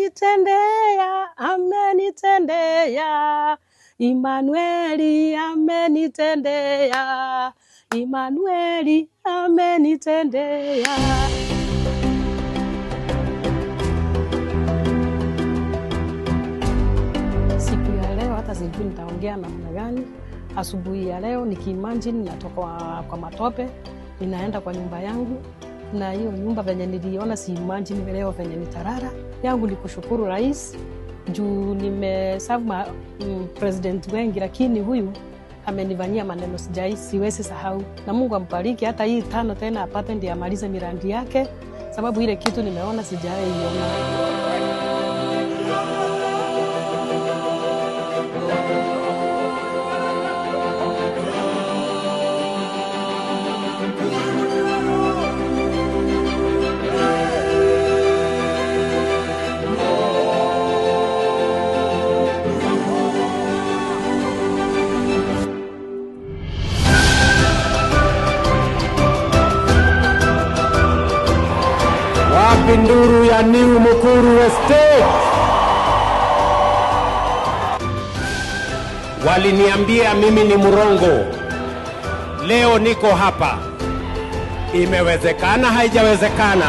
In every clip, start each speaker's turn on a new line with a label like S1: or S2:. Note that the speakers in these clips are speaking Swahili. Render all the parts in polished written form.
S1: amenitendea, amenitendea. Emmanueli amenitendea, Emmanueli amenitendea. Siku ya leo hata sijui nitaongea namna gani. Asubuhi ya leo nikiimagine natoka kwa matope, ninaenda kwa nyumba yangu, na hiyo nyumba venye niliona si imagine leo venye nitarara. Yangu ni kushukuru rais juu nimeserve president wengi, lakini huyu amenifanyia maneno siwezi sahau, na Mungu ambariki. Hata hii tano tena apate ndiye amalize miradi yake, sababu ile kitu nimeona sijaiona.
S2: Nduru ya New Mukuru Estate. Waliniambia mimi ni murongo. Leo niko hapa. Imewezekana haijawezekana.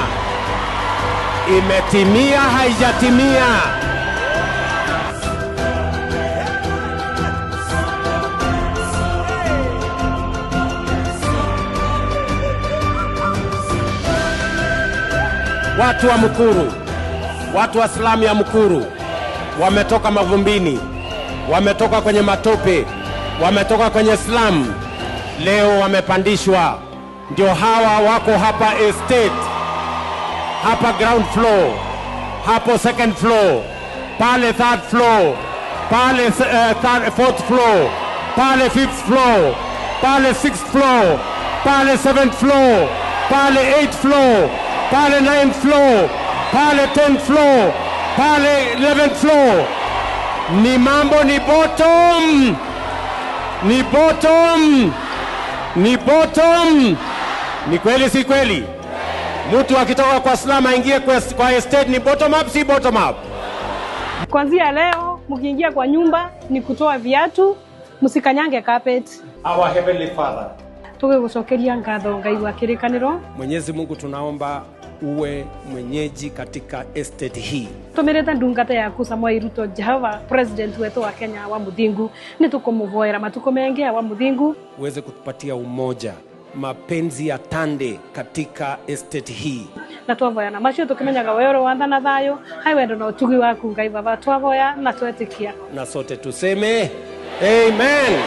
S2: Imetimia haijatimia. Watu wa Mukuru, watu wa slamu ya Mukuru wametoka mavumbini, wametoka kwenye matope, wametoka kwenye slamu, leo wamepandishwa. Ndio hawa wako hapa estate, hapa ground floor, hapo second floor, pale third floor, pale fourth floor, pale fifth floor, pale sixth floor, pale seventh floor, pale eighth floor, pale 9th floor, pale 10th floor, pale 11th floor. Ni mambo ni bottom. Ni bottom. Ni bottom. Ni kweli si kweli? Mtu akitoka kwa slum aingie kwa estate ni bottom up si bottom up?
S1: Kuanzia leo mkiingia kwa nyumba ni kutoa viatu, msikanyange carpet.
S2: Our heavenly Father,
S1: tugegucokeria ngatho Ngai wa kirikaniro.
S2: Mwenyezi Mungu tunaomba uwe mwenyeji katika estate hii.
S1: Tumereta ndungata yaku Samoei Ruto Jehova president wetu wa Kenya wa muthingu, ni tukumuvoera matuko mengi wa muthingu,
S2: uweze kutupatia umoja, mapenzi ya tande katika estate hii.
S1: Na twavoya na macio tukimenyaga wero wanda na thayo haiwendo na utugi waku Ngai Baba, twavoya na twetikia
S2: na sote tuseme amen.